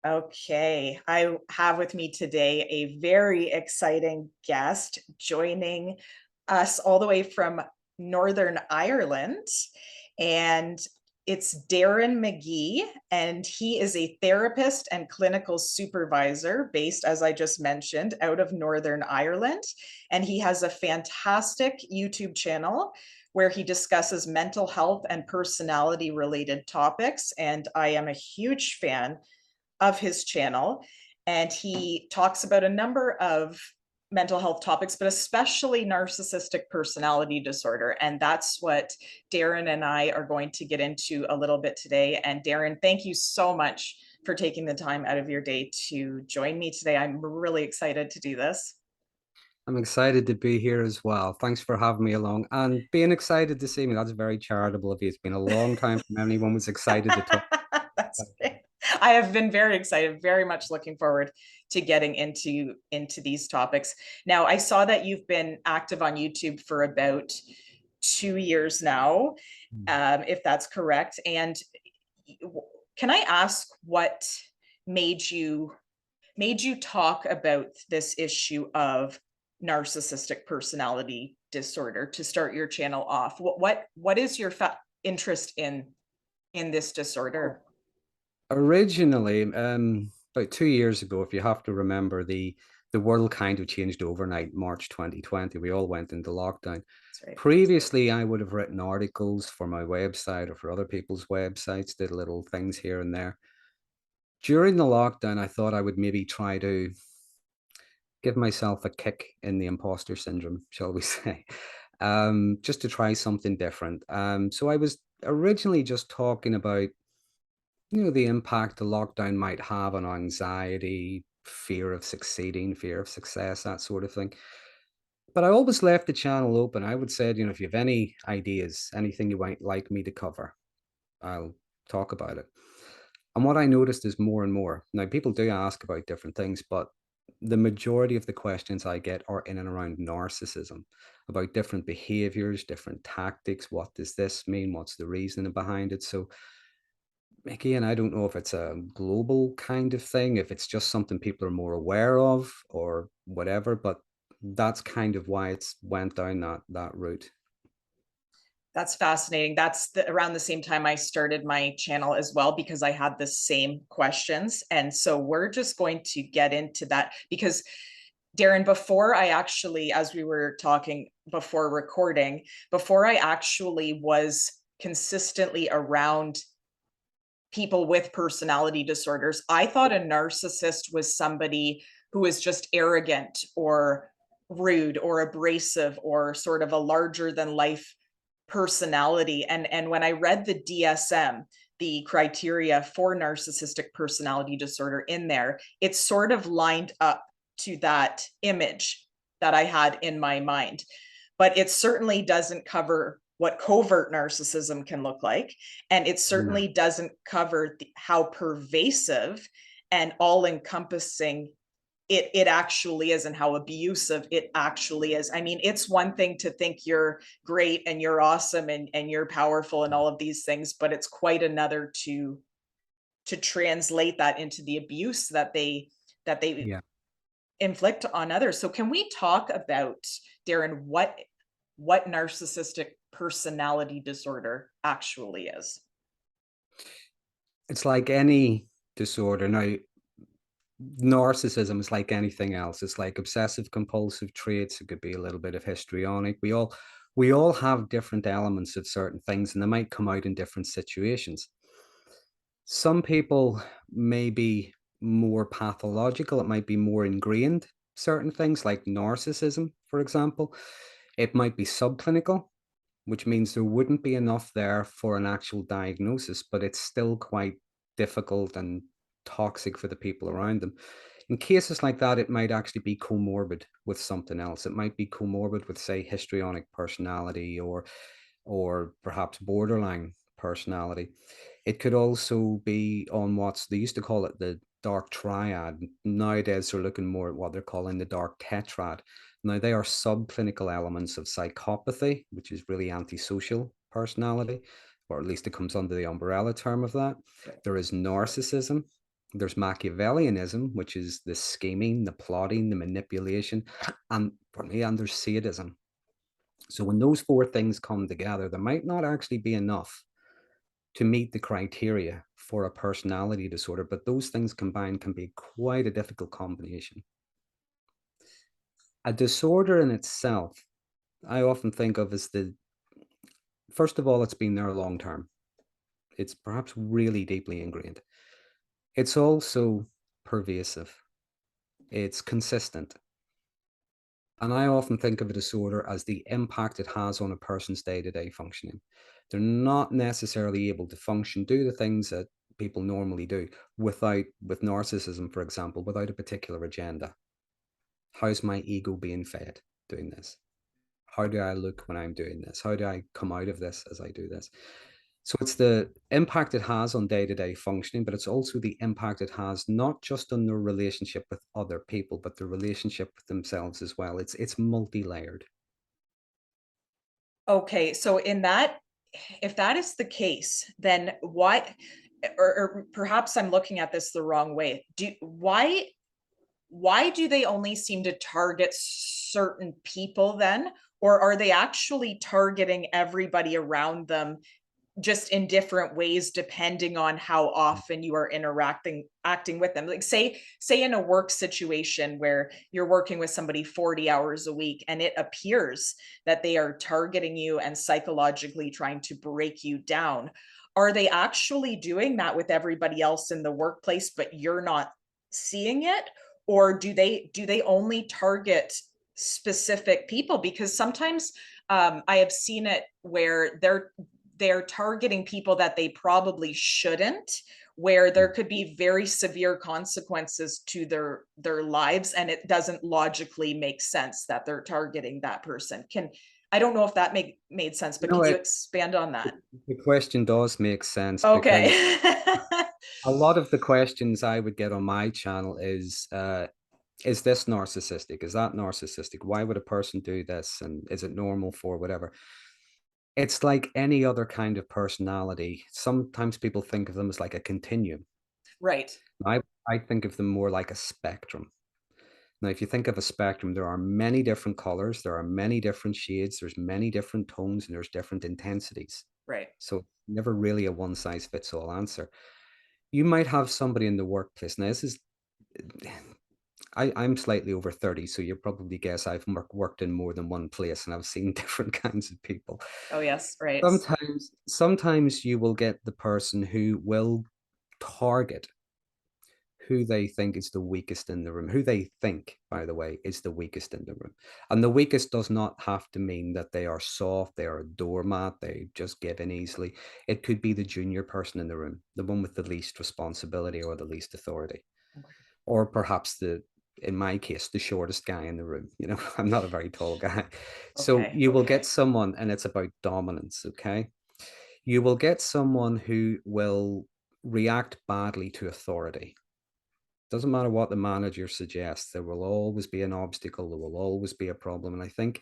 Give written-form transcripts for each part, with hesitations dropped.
Okay, I have with me today a very exciting guest joining us all the way from Northern Ireland. And it's Darren Magee, and he is a therapist and clinical supervisor based, as I just mentioned, out of Northern Ireland. And he has a fantastic YouTube channel where he discusses mental health and personality related topics. And I am a huge fan of his channel. And he talks about a number of mental health topics, but especially narcissistic personality disorder. And that's what Darren and I are going to get into a little bit today. And Darren, thank you so much for taking the time out of your day to join me today. I'm really excited to do this. I'm excited to be here as well. Thanks for having me along and being excited to see me. That's very charitable of you. It's been a long time from anyone was excited to talk. That's great. I have been very excited, very much looking forward to getting into these topics. Now, I saw that you've been active on YouTube for about 2 years now, if that's correct. And can I ask what made you talk about this issue of narcissistic personality disorder to start your channel off? What is your interest in this disorder? Originally, about 2 years ago, if you have to remember, the world kind of changed overnight, March 2020. We all went into lockdown. That's right. Previously, I would have written articles for my website or for other people's websites, did little things here and there. During the lockdown, I thought I would maybe try to give myself a kick in the imposter syndrome, shall we say, just to try something different. So I was originally just talking about, the impact the lockdown might have on anxiety, fear of succeeding, fear of success, that sort of thing. But I always left the channel open. I would say, if you have any ideas, anything you might like me to cover, I'll talk about it. And what I noticed is more and more. Now, people do ask about different things, but the majority of the questions I get are in and around narcissism, about different behaviors, different tactics. What does this mean? What's the reasoning behind it? So, again, I don't know if it's a global kind of thing, if it's just something people are more aware of or whatever, but that's kind of why it's went down that route. That's fascinating. That's around the same time I started my channel as well, because I had the same questions. And so we're just going to get into that because Darren, before I actually, as we were talking before recording, before I actually was consistently around people with personality disorders, I thought a narcissist was somebody who was just arrogant or rude or abrasive or sort of a larger than life personality. And when I read the DSM, the criteria for narcissistic personality disorder in there, it sort of lined up to that image that I had in my mind. But it certainly doesn't cover what covert narcissism can look like. And it Yeah. certainly doesn't cover how pervasive and all encompassing it actually is and how abusive it actually is. I mean, it's one thing to think you're great and you're awesome and you're powerful and all of these things, but it's quite another to translate that into the abuse that they Yeah. inflict on others. So can we talk about, Darren, what narcissistic personality disorder actually is? It's like any disorder. Now, narcissism is like anything else. It's like obsessive compulsive traits. It could be a little bit of histrionic. We all have different elements of certain things, and they might come out in different situations. Some people may be more pathological. It might be more ingrained, certain things like narcissism, for example. It might be subclinical, which means there wouldn't be enough there for an actual diagnosis, but it's still quite difficult and toxic for the people around them. In cases like that, it might actually be comorbid with something else. It might be comorbid with, say, histrionic personality or perhaps borderline personality. It could also be on what's they used to call it the dark triad. Nowadays, they're looking more at what they're calling the dark tetrad. Now, they are subclinical elements of psychopathy, which is really antisocial personality, or at least it comes under the umbrella term of that. Right. There is narcissism, There's Machiavellianism, which is the scheming, the plotting, the manipulation, and for me, and there's sadism. So when those four things come together, there might not actually be enough to meet the criteria for a personality disorder, but those things combined can be quite a difficult combination. A disorder in itself, I often think of as first of all, it's been there long term. It's perhaps really deeply ingrained. It's also pervasive. It's consistent. And I often think of a disorder as the impact it has on a person's day-to-day functioning. They're not necessarily able to function, do the things that people normally do with narcissism, for example, without a particular agenda. How's my ego being fed doing this? How do I look when I'm doing this? How do I come out of this as I do this? So it's the impact it has on day-to-day functioning, but it's also the impact it has not just on their relationship with other people, but their relationship with themselves as well. It's multi-layered. Okay, so if that is the case, then why, or perhaps I'm looking at this the wrong way. Why do they only seem to target certain people then? Or are they actually targeting everybody around them just in different ways depending on how often you are acting with them? Like say in a work situation where you're working with somebody 40 hours a week and it appears that they are targeting you and psychologically trying to break you down. Are they actually doing that with everybody else in the workplace but you're not seeing it? Or do they only target specific people? Because sometimes I have seen it where they're targeting people that they probably shouldn't, where there could be very severe consequences to their lives, and it doesn't logically make sense that they're targeting that person. I don't know if that made sense, but No, can you expand on that? the question does make sense because Okay. a lot of the questions I would get on my channel is this narcissistic? Is that narcissistic? Why would a person do this? And is it normal for whatever? It's like any other kind of personality. Sometimes people think of them as like a continuum. Right. I, I think of them more like a spectrum. Now, if you think of a spectrum, there are many different colors, there are many different shades, there's many different tones, and there's different intensities. Right. So never really a one size fits all answer. You might have somebody in the workplace. Now, this is I'm slightly over 30, so you probably guess I've worked in more than one place and I've seen different kinds of people. Oh yes, right. Sometimes you will get the person who will target who they think is the weakest in the room, who they think, by the way, is the weakest in the room. And the weakest does not have to mean that they are soft, they are a doormat, they just give in easily. It could be the junior person in the room, the one with the least responsibility or the least authority, or perhaps in my case, the shortest guy in the room. You know, I'm not a very tall guy. So Okay. you will get someone, and it's about dominance, okay? You will get someone who will react badly to authority. Doesn't matter what the manager suggests, there will always be an obstacle, there will always be a problem. And I think,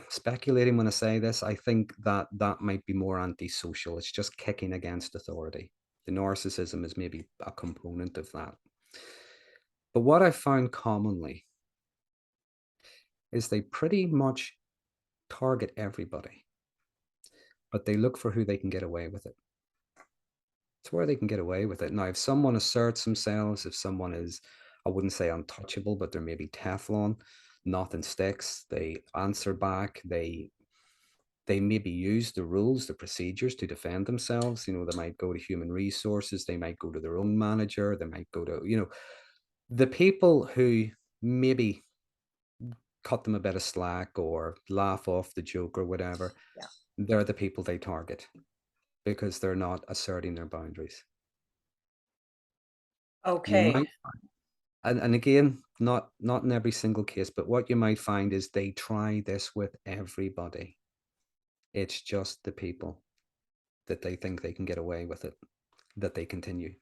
speculating when I say this, I think that that might be more antisocial. It's just kicking against authority. The narcissism is maybe a component of that. But what I found commonly is they pretty much target everybody, but they look for who they can get away with it. It's where they can get away with it. Now, if someone asserts themselves, if someone is, I wouldn't say untouchable, but they're maybe Teflon, nothing sticks, they answer back, they maybe use the rules, the procedures to defend themselves. You know, they might go to human resources, they might go to their own manager, they might go to, the people who maybe cut them a bit of slack or laugh off the joke or whatever, Yeah. they're the people they target because they're not asserting their boundaries. You Okay. might, and again, not in every single case, but what you might find is they try this with everybody. It's just the people that they think they can get away with it that they continue.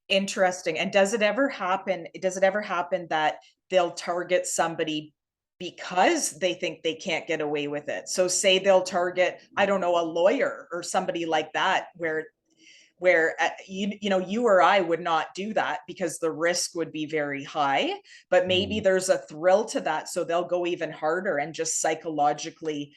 Interesting. And does it ever happen that they'll target somebody because they think they can't get away with it? So say they'll target, I don't know, a lawyer or somebody like that, where you or I would not do that because the risk would be very high, but maybe Mm. there's a thrill to that, so they'll go even harder and just psychologically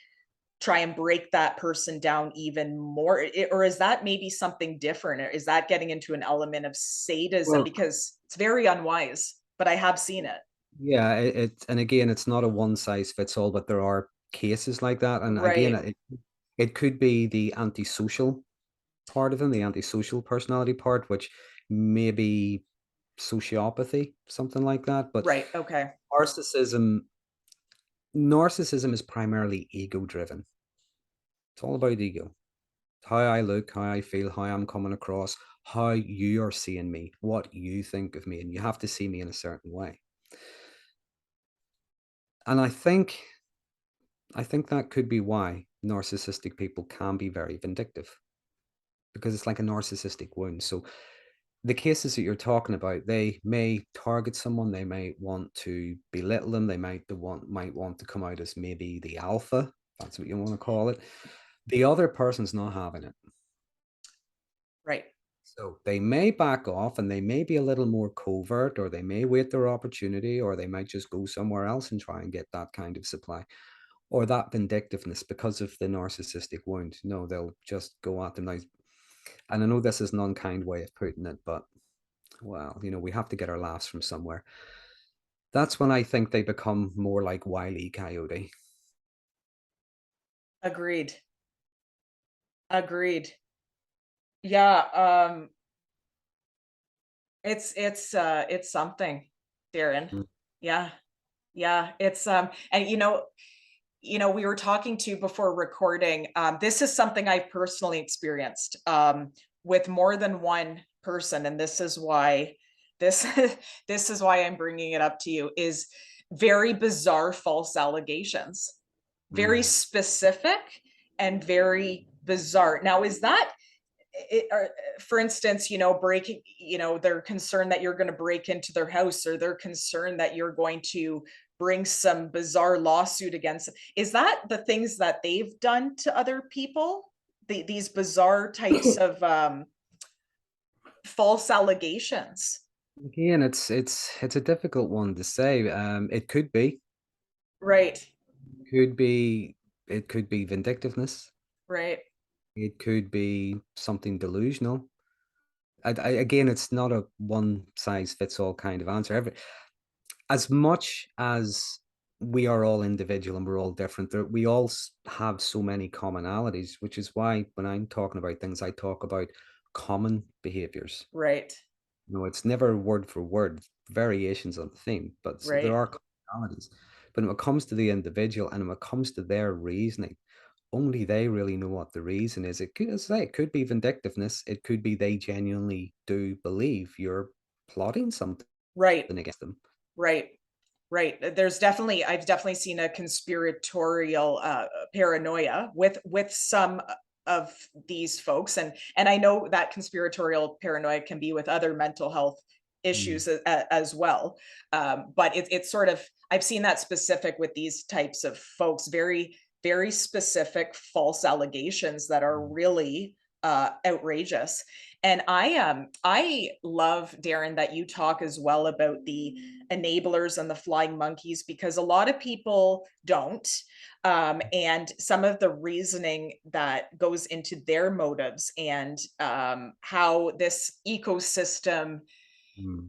try and break that person down even more. Or is that maybe something different? Or is that getting into an element of sadism? Well, Because it's very unwise, but I have seen it. yeah, and again, it's not a one size fits all, but there are cases like that. And again, Right, it could be the antisocial part of them, the antisocial personality part, which may be sociopathy, something like that. But right, okay. narcissism, narcissism is primarily ego driven. It's all about ego. How I look, how I feel, how I'm coming across, how you are seeing me, what you think of me, and you have to see me in a certain way. And I think that could be why narcissistic people can be very vindictive, because it's like a narcissistic wound. So the cases that you're talking about, they may target someone, they may want to belittle them, they might want to come out as maybe the alpha, if that's what you want to call it. The other person's not having it. Right. So they may back off and they may be a little more covert, or they may wait their opportunity, or they might just go somewhere else and try and get that kind of supply or that vindictiveness because of the narcissistic wound. No, they'll just go at them now. And I know this is an unkind way of putting it, but well, we have to get our laughs from somewhere. That's when I think they become more like Wile E. Coyote. Agreed. Agreed. Yeah, it's something, Darren. Mm, Yeah. Yeah, it's and we were talking to before recording. This is something I've personally experienced with more than one person, and this this is why I'm bringing it up to you. Is very bizarre false allegations, very mm. specific and very bizarre. Now, is that for instance, breaking, they're concerned that you're going to break into their house, or they're concerned that you're going to bring some bizarre lawsuit against them. Is that the things that they've done to other people? These bizarre types of false allegations. Again, it's a difficult one to say. It Right, could be, it could be vindictiveness. right, It could be something delusional. Again, it's not a one size fits all kind of answer. As much as we are all individual and we're all different, we all have so many commonalities, which is why when I'm talking about things, I talk about common behaviors. right, It's never word for word, variations on the theme, but there right, are commonalities. But when it comes to the individual and when it comes to their reasoning, only they really know what the reason is. It could, as I say, it could be vindictiveness. It could be they genuinely do believe you're plotting something right, against them. right. Right. I've definitely seen a conspiratorial paranoia with some of these folks, and I know that conspiratorial paranoia can be with other mental health Mm, issues as well. But it's sort of, I've seen that specific with these types of folks, very very specific false allegations that are mm, really outrageous. And I love, Darren, that you talk as well about the enablers and the flying monkeys, because a lot of people don't. And some of the reasoning that goes into their motives, and how this ecosystem mm,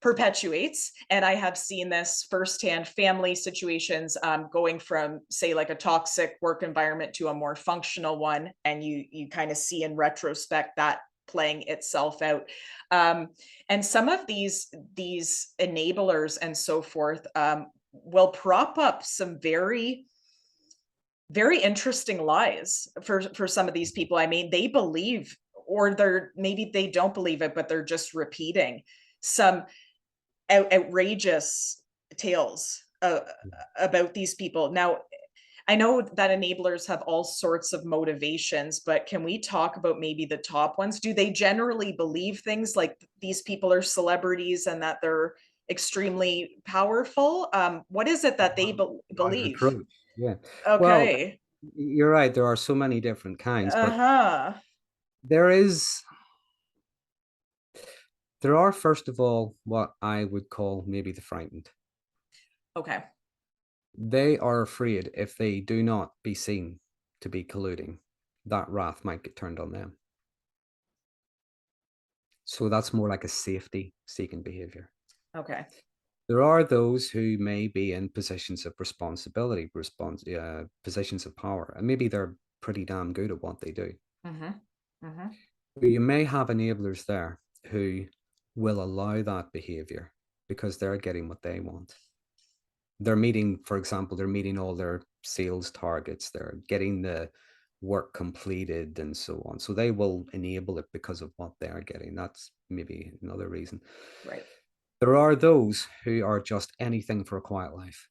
perpetuates. And I have seen this firsthand, family situations, going from, say, like a toxic work environment to a more functional one, and you kind of see in retrospect that playing itself out. um, and some of these enablers and so forth will prop up some very very interesting lies for some of these people. I mean, they believe, or they're, maybe they don't believe it, but they're just repeating some outrageous tales about these people. Now, I know that enablers have all sorts of motivations, but can we talk about maybe the top ones? Do they generally believe things like these people are celebrities and that they're extremely powerful? What is it that they Life believe? approach. Yeah. Well, Okay. you're right. There are so many different kinds, but Uh-huh. There is, there are, first of all, what I would call maybe the frightened. Okay. They are afraid if they do not be seen to be colluding, that wrath might get turned on them. So that's more like a safety seeking behavior. Okay. There are those who may be in positions of responsibility, positions of power, and maybe they're pretty damn good at what they do. Mm-hmm. Mm-hmm. But you may have enablers there who will allow that behavior because they're getting what they want. They're meeting, for example, they're meeting all their sales targets, they're getting the work completed and so on. So they will enable it because of what they're getting. That's maybe another reason. Right. There are those who are just anything for a quiet life.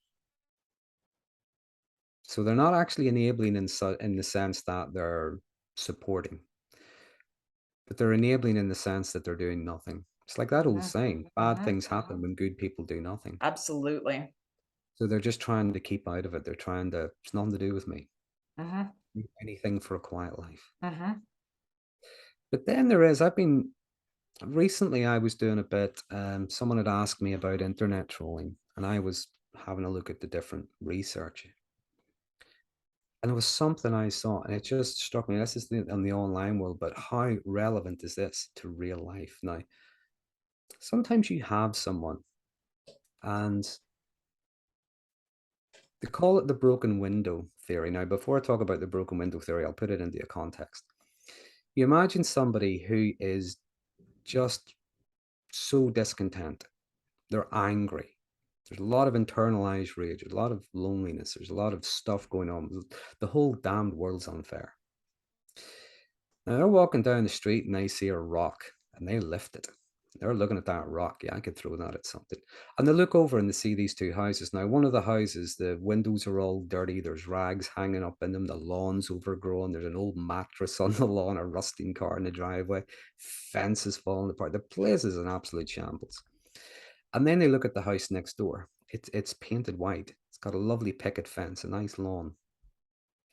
So they're not actually enabling in the sense that they're supporting, but they're enabling in the sense that they're doing nothing. It's like that old Mm-hmm. saying, bad Mm-hmm. things happen when good people do nothing. Absolutely. So they're just trying to keep out of it. They're trying to, it's nothing to do with me. Mm-hmm. Anything for a quiet life. Mm-hmm. But then there is, I've been, recently I was doing a bit, someone had asked me about internet trolling, and I was having a look at the different research. And it was something I saw, and it just struck me. This is in the online world, but how relevant is this to real life? Now, sometimes you have someone, and they call it the broken window theory. Now, before I talk about the broken window theory, I'll put it into a context. You imagine somebody who is just so discontent, they're angry. There's a lot of internalized rage, there's a lot of loneliness, there's a lot of stuff going on. The whole damned world's unfair. Now they're walking down the street and they see a rock and they lift it. They're looking at that rock. Yeah, I could throw that at something. And they look over and they see these two houses. Now, one of the houses, the windows are all dirty. There's rags hanging up in them. The lawn's overgrown. There's an old mattress on the lawn, a rusting car in the driveway. Fence is falling apart. The place is an absolute shambles. And then they look at the house next door. It's painted white. It's got a lovely picket fence, a nice lawn,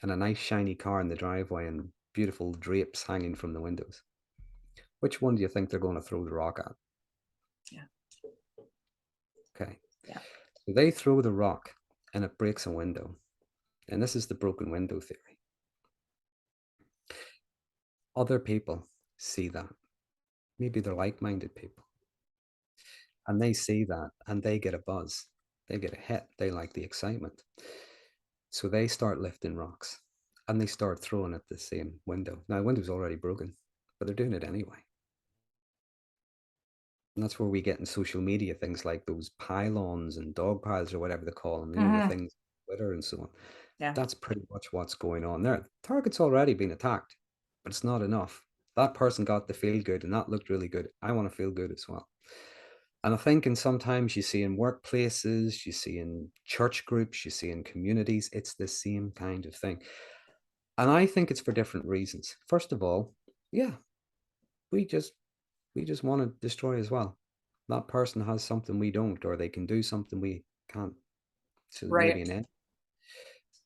and a nice shiny car in the driveway and beautiful drapes hanging from the windows. Which one do you think they're going to throw the rock at? Yeah. Okay. Yeah. So they throw the rock and it breaks a window. And this is the broken window theory. Other people see that. Maybe they're like minded people. And they see that and they get a buzz. They get a hit. They like the excitement. So they start lifting rocks and they start throwing at the same window. Now, the window's already broken, but they're doing it anyway. And that's where we get in social media things like those pylons and dog piles or whatever they call them, the Mm-hmm. things, Twitter and so on. Yeah. That's pretty much what's going on there. Target's already been attacked, but it's not enough. That person got the feel good and that looked really good. I want to feel good as well. And I think in sometimes you see in workplaces, you see in church groups, you see in communities, it's the same kind of thing. And I think it's for different reasons. First of all, yeah, we just we just want to destroy as well. That person has something we don't, or they can do something we can't. So maybe Right. an end.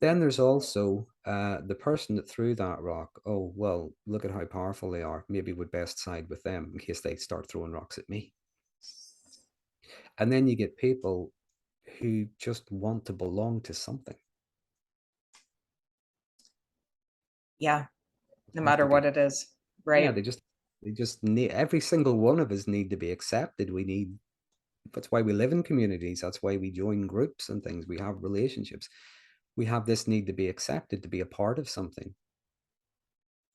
Then there's also the person that threw that rock. Oh, well, look at how powerful they are. Maybe would best side with them in case they start throwing rocks at me. And then you get people who just want to belong to something. Yeah. No Have matter to be. what it is. Yeah, Right. they just need, every single one of us need to be accepted. We need, that's why we live in communities. That's why we join groups and things. We have relationships. We have this need to be accepted, to be a part of something.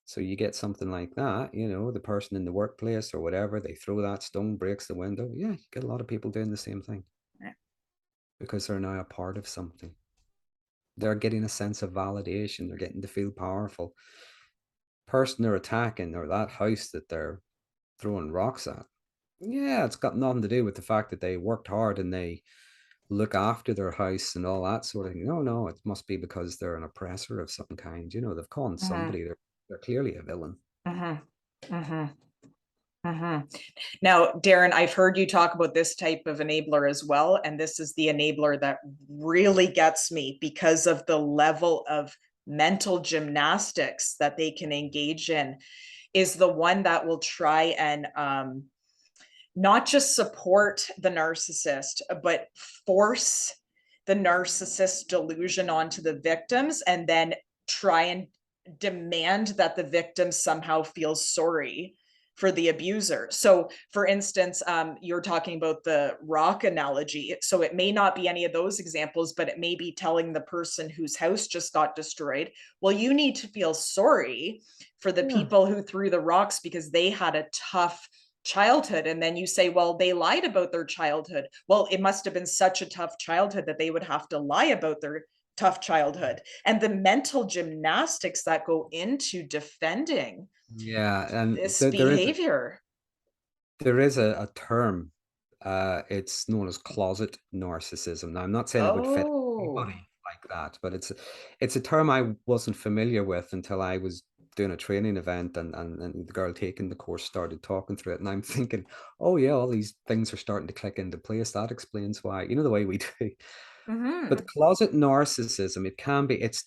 So you get something like that, the person in the workplace or whatever, they throw that stone, breaks the window. Yeah, you get a lot of people doing the same thing Right. because they're now a part of something. They're getting a sense of validation. They're getting to feel powerful. Person they're attacking or that house that they're throwing rocks at. Yeah, it's got nothing to do with the fact that they worked hard and they look after their house and all that sort of thing. No, no, it must be because they're an oppressor of some kind. They've conned Mm-hmm. somebody. They're clearly a villain. Mm-hmm. Mm-hmm. Mm-hmm. Now, Darren, I've heard you talk about this type of enabler as well, and this is the enabler that really gets me because of the level of mental gymnastics that they can engage in. is the one that will try and not just support the narcissist, but force the narcissist delusion onto the victims, and then try and demand that the victim somehow feels sorry for the abuser. So, for instance, you're talking about the rock analogy. So, it may not be any of those examples, but it may be telling the person whose house just got destroyed, well, you need to feel sorry for the Yeah. people who threw the rocks because they had a tough childhood. And then you say, well, they lied about their childhood. Well, it must have been such a tough childhood that they would have to lie about their tough childhood, and the mental gymnastics that go into defending Yeah, and this there is behavior. a term. It's known as closet narcissism. Now, I'm not saying it would fit Oh. everybody like that, but it's a term I wasn't familiar with until I was doing a training event, and the girl taking the course started talking through it, and I'm thinking, oh yeah, all these things are starting to click into place. That explains why, the way we do. But Hmm. closet narcissism, it's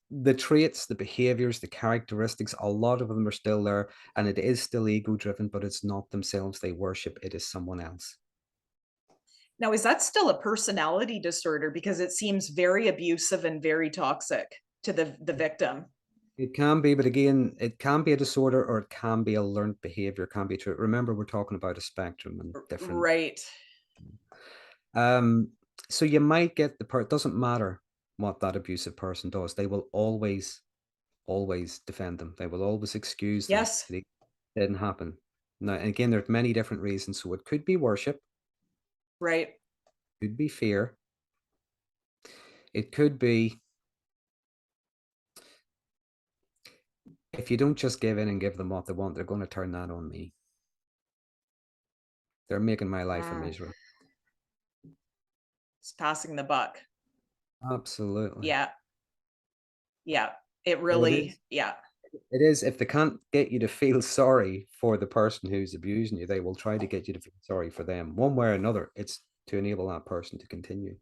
the traits, the behaviors, the characteristics, a lot of them are still there, and it is still ego driven, but it's not themselves they worship, it is someone else. Now, is that still a personality disorder? Because it seems very abusive and very toxic to the victim. It can be, but again, it can be a disorder or it can be a learned behavior, can be true. Remember, we're talking about a spectrum and different. Right. Um, so you might get it doesn't matter what that abusive person does, they will always defend them. They will always excuse them. Yes. It didn't happen. Now, and again, there's many different reasons. So it could be worship, Right. could be fear, it could be if you don't just give in and give them what they want, they're going to turn that on me. They're making my life a Mm. misery. It's passing the buck. Absolutely. Yeah. Yeah. It So really, yeah. it is, if they can't get you to feel sorry for the person who's abusing you, they will try to get you to feel sorry for them. One way or another, it's to enable that person to continue.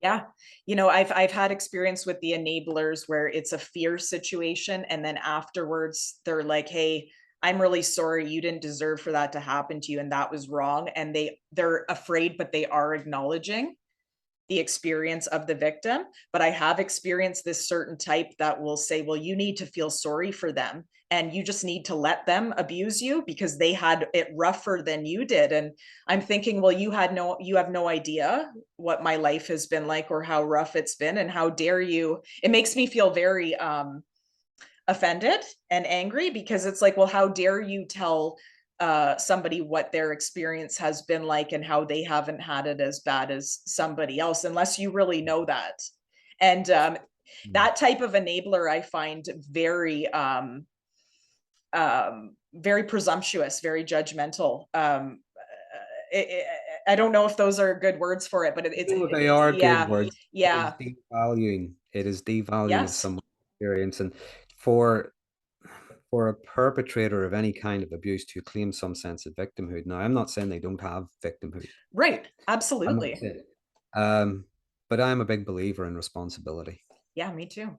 Yeah. I've had experience with the enablers where it's a fear situation, and then afterwards they're like, "Hey, I'm really sorry. You didn't deserve for that to happen to you, and that was wrong." And they're afraid, but they are acknowledging the experience of the victim. But I have experienced this certain type that will say, well, you need to feel sorry for them, and you just need to let them abuse you because they had it rougher than you did. And I'm thinking, well, you have no idea what my life has been like or how rough it's been, and how dare you. It makes me feel very offended and angry, because it's like, well, how dare you tell somebody what their experience has been like and how they haven't had it as bad as somebody else, unless you really know that. And Mm. that type of enabler I find very presumptuous, very judgmental. I don't know if those are good words for it, but No, they are good yeah, words. yeah, It is devaluing of yes, someone's experience. And for for a perpetrator of any kind of abuse to claim some sense of victimhood. Now, I'm not saying they don't have victimhood. right, I'm not absolutely, saying. Um, but I'm a big believer in responsibility. yeah, me too,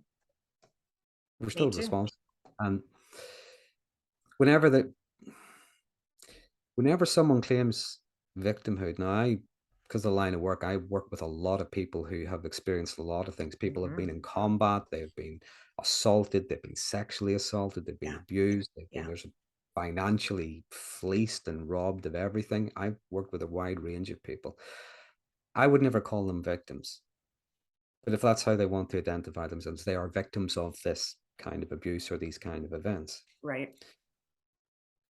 We're me still too. responsible. And whenever the whenever someone claims victimhood, now because of the line of work, I work with a lot of people who have experienced a lot of things. People have Hmm. been in combat, they've been assaulted, they've been sexually assaulted, they've been Yeah, abused, they've been yeah, there's financially fleeced and robbed of everything. I've worked with a wide range of people. I would never call them victims, but if that's how they want to identify themselves, they are victims of this kind of abuse or these kind of events. right.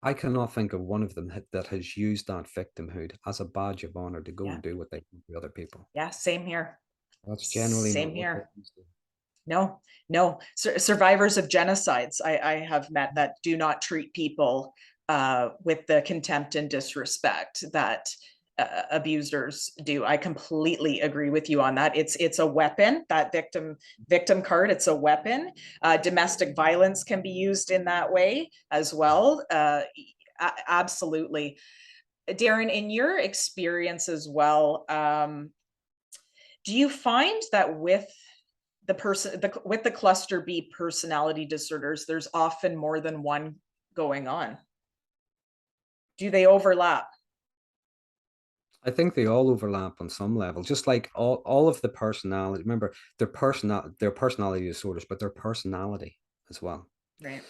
I cannot think of one of them that has used that victimhood as a badge of honor to go Yeah, and do what they do to other people. yeah, same here. That's generally Same not what here. happens. No, no. Survivors of genocides I have met that do not treat people with the contempt and disrespect that abusers do. I completely agree with you on that. It's a weapon. That victim card. It's a weapon. Domestic violence can be used in that way as well. Absolutely, Darren. In your experience as well, do you find that with with the cluster B personality disorders, there's often more than one going on. Do they overlap? I think they all overlap on some level, just like all of the personality. Remember, their personality disorders, but their personality as well. Right.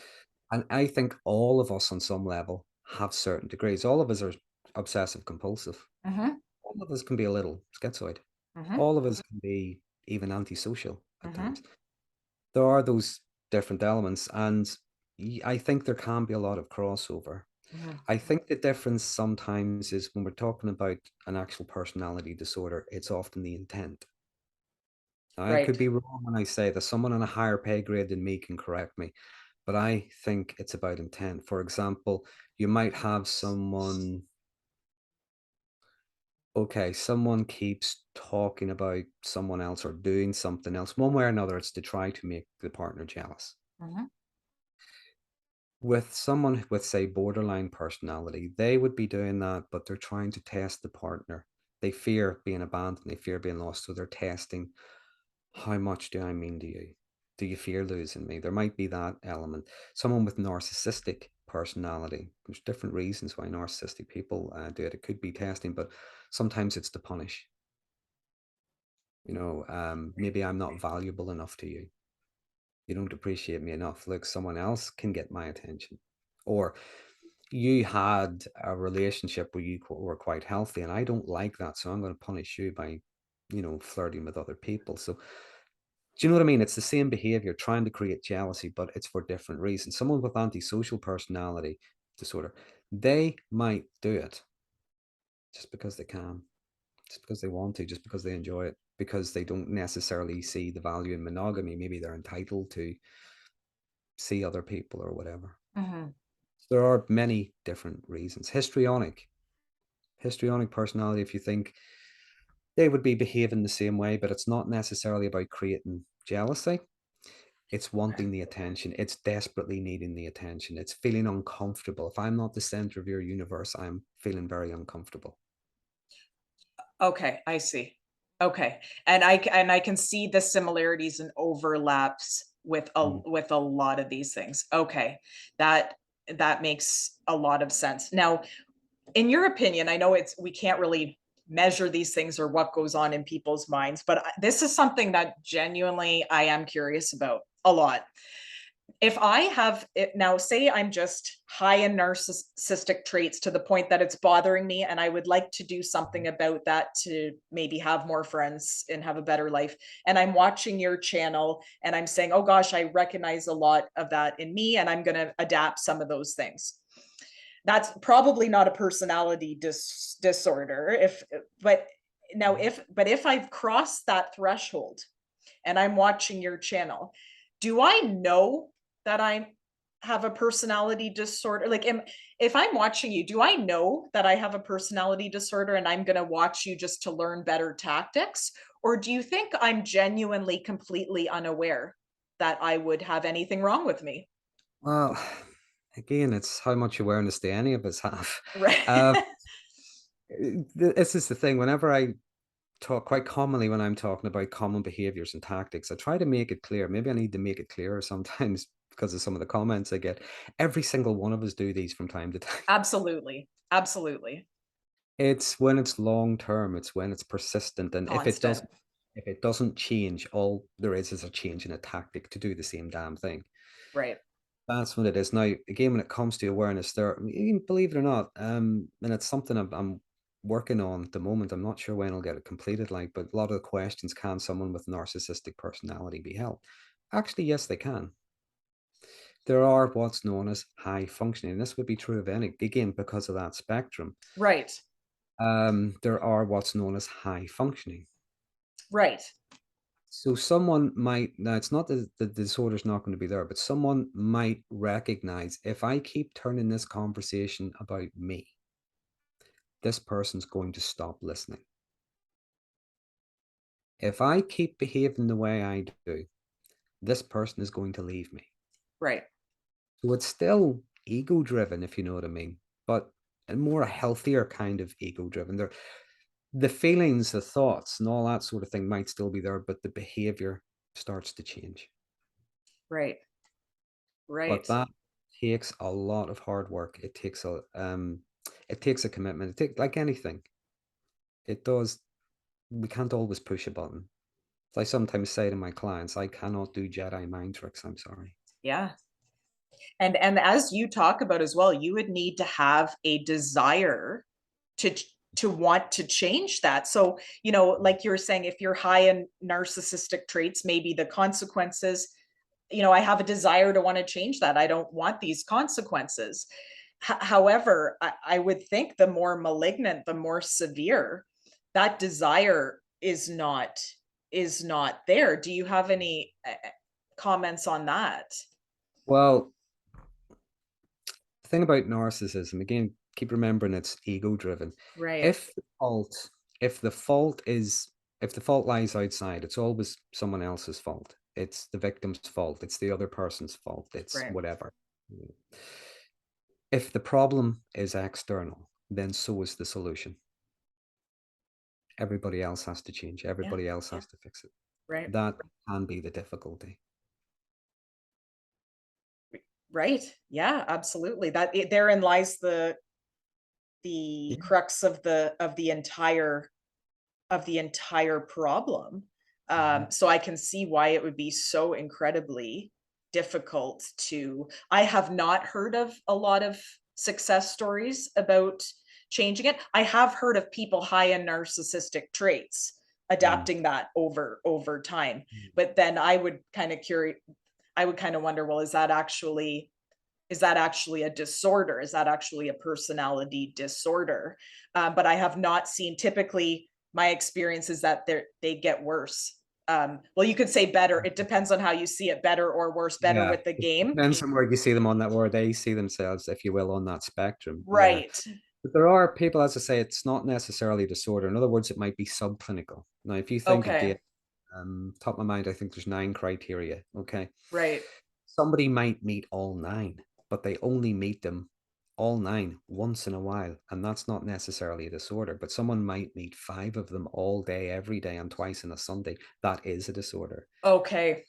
And I think all of us on some level have certain degrees. All of us are obsessive compulsive. Mhm, All of us can be a little schizoid. mhm, All of us can be even antisocial at times. mhm, There are those different elements, and I think there can be a lot of crossover. mhm. I think the difference sometimes is when we're talking about an actual personality disorder, it's often the intent. Now, I could Right. be wrong when I say that someone on a higher pay grade than me can correct me, but I think it's about intent. For example, you might have someone, okay, someone keeps talking about someone else or doing something else. One way or another, it's to try to make the partner jealous. Mhm. With someone with, say, borderline personality, they would be doing that, but they're trying to test the partner. They fear being abandoned, they fear being lost, so they're testing, how much do I mean to you? Do you fear losing me? There might be that element. Someone with narcissistic personality, there's different reasons why narcissistic people do it. It could be testing, but sometimes it's to punish. Maybe I'm not valuable enough to you. You don't appreciate me enough. Look, someone else can get my attention. Or you had a relationship where were quite healthy, and I don't like that. So I'm going to punish you by, flirting with other people. So, do you know what I mean? It's the same behavior, trying to create jealousy, but it's for different reasons. Someone with antisocial personality disorder, they might do it just because they can, just because they want to, just because they enjoy it, because they don't necessarily see the value in monogamy. Maybe they're entitled to see other people or whatever. Mhm. There are many different reasons. Histrionic personality, if you think they would be behaving the same way, but it's not necessarily about creating jealousy. It's Okay. wanting the attention. It's desperately needing the attention. It's feeling uncomfortable. If I'm not the center of your universe, I'm feeling very uncomfortable. Okay, I see. Okay, and I can see the similarities and overlaps Mhm. with a lot of these things. Okay, that that makes a lot of sense. Now, in your opinion, I know we can't really measure these things or what goes on in people's minds, but this is something that genuinely I am curious about a lot. If I have it now, say I'm just high in narcissistic traits to the point that it's bothering me, and I would like to do something about that to maybe have more friends and have a better life. And I'm watching your channel and I'm saying, oh gosh, I recognize a lot of that in me, and I'm going to adapt some of those things. That's probably not a personality disorder. But now, if I've crossed that threshold and I'm watching your channel, do I know that I have a personality disorder? Like, if I'm watching you, do I know that I have a personality disorder and I'm going to watch you just to learn better tactics? Or do you think I'm genuinely completely unaware that I would have anything wrong with me? Well, again, it's how much awareness do any of us have. Right. Uh, this is the thing. Whenever I talk, quite commonly when I'm talking about common behaviors and tactics, I try to make it clear. Maybe I need to make it clearer sometimes because of some of the comments I get. Every single one of us do these from time to time. Absolutely. Absolutely. It's when it's long term, it's when it's persistent, and Constant. if it doesn't change, all there is a change in a tactic to do the same damn thing. Right. That's what it is. Now, again, when it comes to awareness, believe it or not, and it's something I'm working on at the moment. I'm not sure when I'll get it completed, like, but a lot of the questions, can someone with narcissistic personality be helped? Actually, yes, they can. There are what's known as high functioning. This would be true of any, again, because of that spectrum. Right. There are what's known as high functioning. Right. So someone might, now it's not that the disorder's not going to be there, but someone might recognize, if I keep turning this conversation about me, this person's going to stop listening. If I keep behaving the way I do, this person is going to leave me. Right. So it's still ego driven, if you know what I mean, but a more healthier kind of ego driven. The feelings, the thoughts, and all that sort of thing might still be there, but the behavior starts to change. Right. But Right. that takes a lot of hard work. It takes a commitment. It takes, like anything, it does. We can't always push a button. I sometimes say to my clients, I cannot do Jedi mind tricks. I'm sorry. Yeah. And as you talk about as well, you would need to have a desire to to want to change that. So, like you were saying, if you're high in narcissistic traits, maybe the consequences, I have a desire to want to change that. I don't want these consequences. However, I would think the more malignant, the more severe, that desire is not there. Do you have any comments on that? Well, the thing about narcissism, again, keep remembering it's ego driven. Right. If the fault, if the fault is, if the fault lies outside, it's always someone else's fault. It's the victim's fault. It's the other person's fault. It's Right. whatever. If the problem is external, then so is the solution. Everybody else has to change. Yeah. Everybody else Yeah. has to fix it. Right. That can be the difficulty. Right. Yeah, absolutely. Therein lies the Yeah. crux of the entire problem. Mhm. So I can see why it would be so incredibly difficult to. I have not heard of a lot of success stories about changing it. I have heard of people high in narcissistic traits Mm. adapting that over time. Mm. But then I would kind of wonder, well, is that actually a disorder? Is that actually a personality disorder? But I have not seen. Typically, my experience is that they get worse. Well, you could say better. It depends on how you see it, better or worse. Better Yeah. with the It game, depends on where you see them on that, where they see themselves, if you will, on that spectrum. Yeah. right? But there are people, as I say, it's not necessarily a disorder. In other words, it might be subclinical. Now, if you think of Okay, the top of my mind, I think there's 9 criteria. Okay. right, Somebody might meet all 9, but they only meet them all 9 once in a while. And that's not necessarily a disorder, but someone might meet 5 of them all day, every day, and twice on a Sunday. That is a disorder. okay,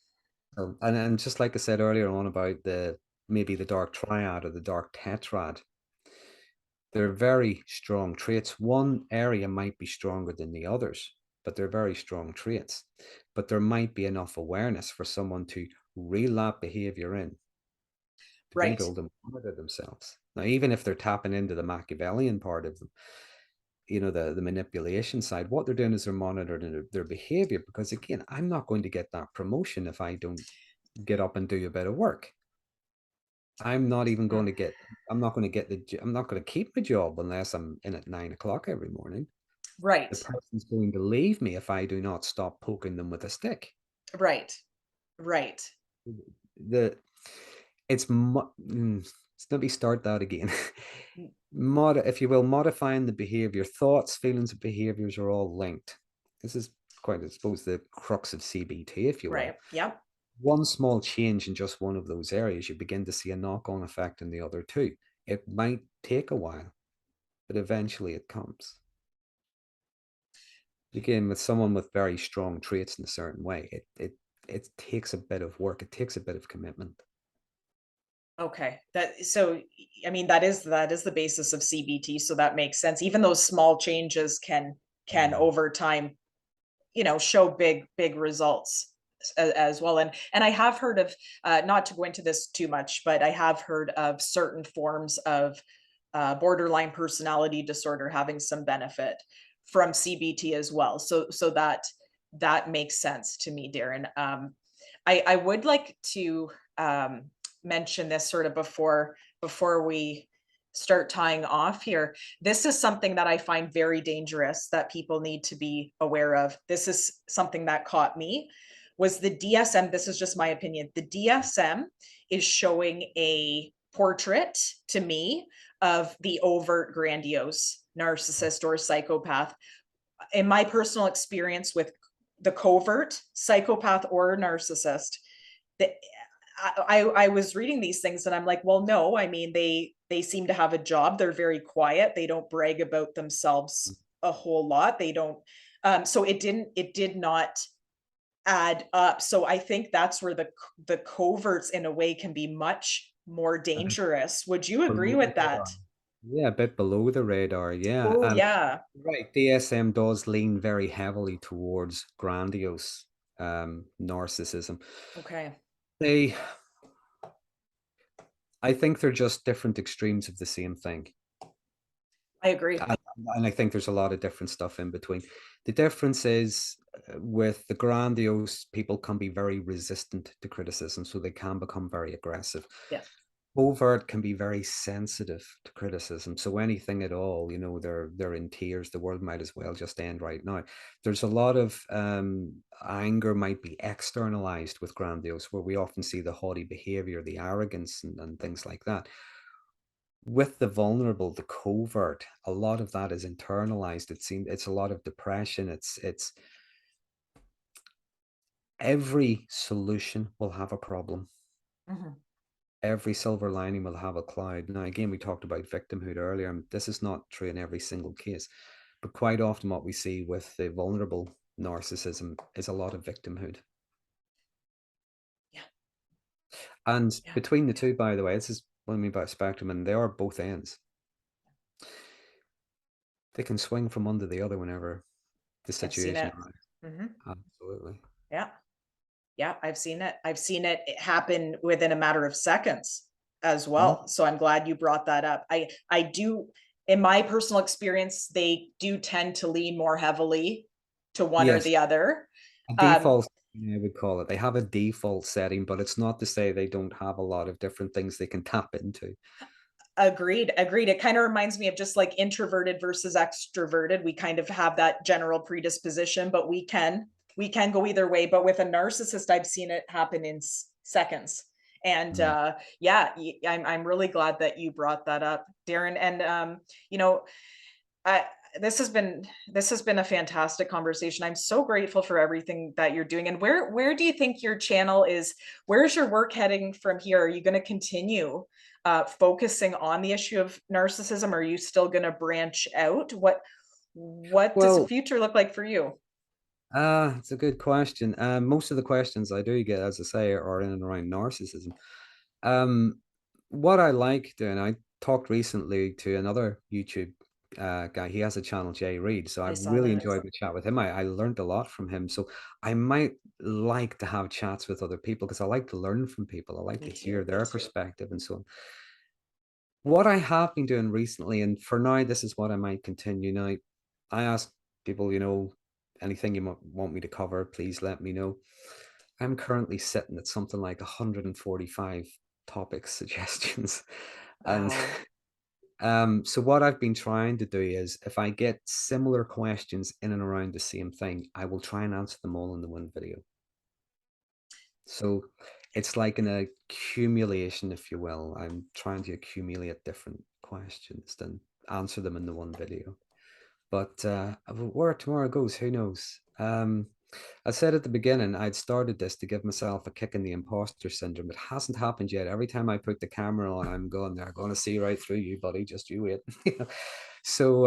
And just like I said earlier on about the maybe the dark triad or the dark tetrad, they're very strong traits. One area might be stronger than the others, but they're very strong traits. But there might be enough awareness for someone to reel that behavior in, to right, rebuild and monitor themselves. Now, even if they're tapping into the Machiavellian part of them, the manipulation side, what they're doing is they're monitoring their behavior, because again, I'm not going to get that promotion if I don't get up and do a bit of work. I'm not even mm, going to get, I'm not going to get I'm not going to keep my job unless I'm in at 9 o'clock every morning. The right, person's going to leave me if I do not stop poking them with a stick. right, right. The it's let me start that again. Mm, If you will, modifying the behavior, thoughts, feelings, and behaviors are all linked. This is quite, I suppose, the crux of CBT, if you will. right. Yep. One small change in just one of those areas, you begin to see a knock-on effect in the other two. It might take a while, but eventually it comes. Again, with someone with very strong traits in a certain way, it takes a bit of work. It takes a bit of commitment. Okay. I mean, that is the basis of CBT, so that makes sense. Even those small changes can Mm. over time, show big results as well. And I have heard of, not to go into this too much, but I have heard of certain forms of borderline personality disorder having some benefit from CBT as well. So that makes sense to me, Darren. I would like to mention this sort of before we start tying off here. This is something that I find very dangerous that people need to be aware of. This is something that caught me, was the DSM. This is just my opinion. The DSM is showing a portrait to me of the overt grandiose narcissist or psychopath. In my personal experience with the covert psychopath or narcissist, the, I was reading these things and I'm like, well, no, I mean, they seem to have a job. They're very quiet. They don't brag about themselves a whole lot. They don't. So it did not add up. So I think that's where the coverts in a way can be much more Uh, dangerous. Would you agree below the with that? radar. Yeah, a bit below the radar. Yeah. Oh, yeah. Right. DSM does lean very heavily towards grandiose narcissism. Okay. They, I think they're just different extremes of the same thing. I agree. And, and I think there's a lot of different stuff in between. The difference is with the grandiose, people can be very resistant to criticism, so they can become very aggressive. Yeah. Overt can be very sensitive to criticism, so anything at all, they're in tears. The world might as well just end right now. There's a lot of anger might be externalized with grandiose, where we often see the haughty behavior, the arrogance, and things like that. With the vulnerable, the covert, a lot of that is internalized. It's a lot of depression. It's every solution will have a problem. Mhm. Every silver lining will have a cloud. Now, again, we talked about victimhood earlier, and this is not true in every single case, but quite often what we see with the vulnerable narcissism is a lot of victimhood. Yeah. And Yeah. between the two, by the way, this is what I mean by spectrum, and they are both ends. They can swing from one to the other whenever the I've seen situation it. arises. Mhm. Absolutely. Yeah. Yeah, I've seen it. I've seen it happen within a matter of seconds as Mhm. well. So I'm glad you brought that up. I do, in my personal experience, they do tend to lean more heavily to one or Yes, the other. a Um, default, I would call it. They have a default setting, but it's not to say they don't have a lot of different things they can tap into. Agreed, agreed. It kind of reminds me of just like introverted versus extroverted. We kind of have that general predisposition, but we can go either way. But with a narcissist, I've seen it happen in seconds. And Mm. yeah, I'm really glad that you brought that up, Darren. And you know, I this has been a fantastic conversation. I'm so grateful for everything that you're doing. And where do you think your channel is? Where's your work heading from here? Are you going to continue focusing on the issue of narcissism? Or are you still going to branch out? What does the Well, future look like for you? it's a good question. Most of the questions I do get, as I say, are in and around narcissism. Um, what I like doing, I talked recently to another YouTube guy. He has a channel, Jay Reed. So I I saw really that. enjoyed the chat with him. I learned a lot from him. So I might like to have chats with other people because I like to learn from people. I like Me to too. hear their perspective and so on. What I have been doing recently, and for now, this is what I might continue. Now, I ask people, anything you want me to cover, please let me know. I'm currently sitting at something like 145 topic suggestions. And Wow. so what I've been trying to do is if I get similar questions in and around the same thing, I will try and answer them all in the one video. So it's like an accumulation, if you will. I'm trying to accumulate different questions and answer them in the one video. But where tomorrow goes, who knows? I said at the beginning, I'd started this to give myself a kick in the imposter syndrome. It hasn't happened yet. Every time I put the camera on, I'm going, they're going to see right through you, buddy. Just you wait. So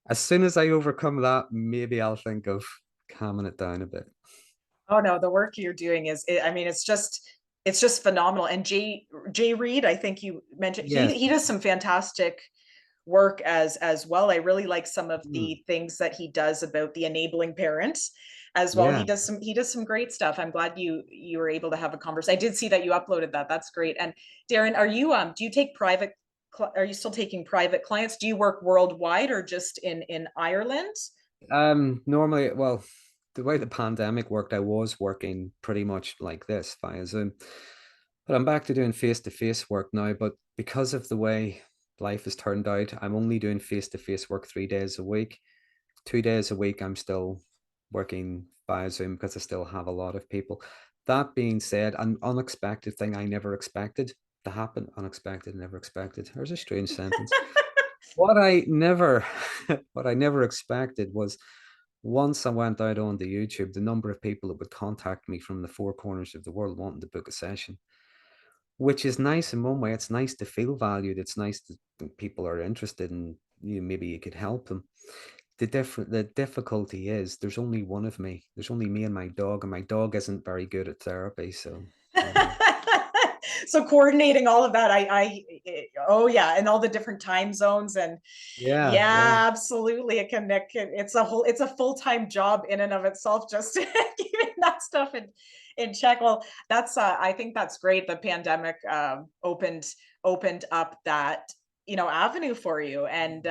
as soon as I overcome that, maybe I'll think of calming it down a bit. Oh no, the work you're doing I mean, it's just phenomenal. And Jay Reed, I think you mentioned Yes. he does some fantastic work as well. I really like some of Mm. the things that he does about the enabling parents as well. Yeah. He does some great stuff. I'm glad you were able to have a conversation. I did see that you uploaded that. That's great. And Darren, do you take are you still taking private clients? Do you work worldwide or just in Ireland? Normally, well, the way the pandemic worked, I was working pretty much like this via Zoom. But I'm back to doing face-to-face work now. But because of the way life has turned out, I'm only doing face-to-face work 3 days a week. 2 days a week, I'm still working via Zoom because I still have a lot of people. That being said, an unexpected thing I never expected to happen. Unexpected, never expected. There's a strange sentence. What I never, what I never expected was once I went out on the YouTube, the number of people that would contact me from the four corners of the world wanting to book a session, which is nice in one way. It's nice to feel valued. It's nice that people are interested in you. Maybe you could help them. the difficulty is there's only one of me. There's only me and my dog isn't very good at therapy, so, um So coordinating all of that, oh yeah, and all the different time zones and yeah, yeah. yeah, absolutely. It's a full-time job in and of itself just keeping that stuff in check. Well, I think that's great. The pandemic opened up that avenue for you and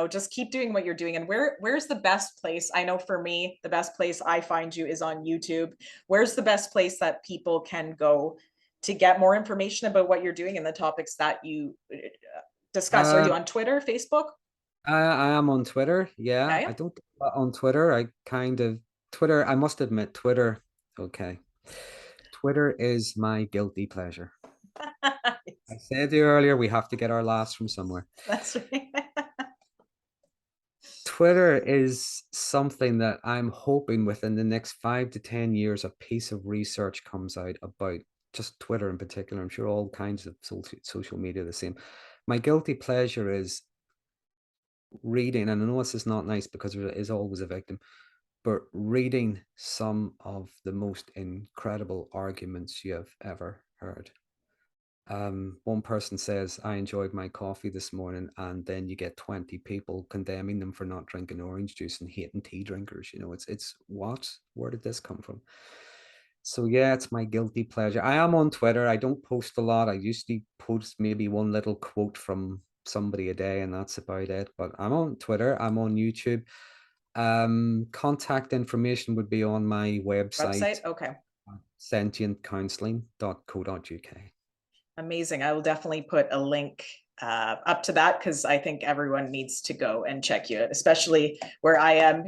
just keep doing what you're doing. And where's the best place? I know for me the best place I find you is on YouTube. Where's the best place that people can go to get more information about what you're doing and the topics that you discuss? Are Uh, you on Twitter, Facebook? I am on Twitter, Yeah, yeah. I yeah. don't do a lot on Twitter. I kind of Twitter, I must admit, Twitter, okay. Twitter is my guilty pleasure. I said to you earlier, we have to get our laughs from somewhere. That's right. Twitter is something that I'm hoping within the next 5 to 10 years, a piece of research comes out about just Twitter in particular. I'm sure all kinds of social media are the same. My guilty pleasure is reading, and I know this is not nice because there is always a victim, but reading some of the most incredible arguments you have ever heard. One person says, I enjoyed my coffee this morning, and then you get 20 people condemning them for not drinking orange juice and hating tea drinkers. You know, it's what? Where did this come from? So yeah, it's my guilty pleasure. I am on Twitter. I don't post a lot. I usually post maybe one little quote from somebody a day, and that's about it. But I'm on Twitter, I'm on YouTube. Contact information would be on my website, Website? Okay. sentientcounseling.co.uk. Amazing. I will definitely put a link up to that because I think everyone needs to go and check you, especially where I am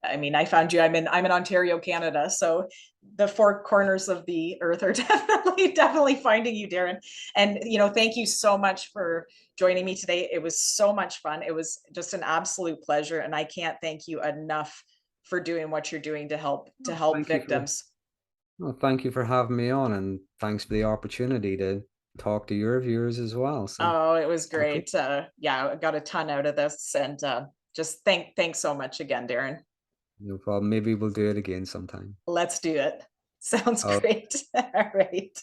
I mean, I found you, I'm in Ontario, Canada. So the four corners of the earth are definitely finding you, Darren. And thank you so much for joining me today. It was so much fun. It was just an absolute pleasure. And I can't thank you enough for doing what you're doing to Well, help victims. thank you for having me on, and thanks for the opportunity to talk to your viewers as well. So, Oh, it was okay, great. Yeah, I got a ton out of this, and just thanks so much again, Darren. no problem. Maybe we'll do it again sometime. Let's do it. Sounds Oh. great. All right.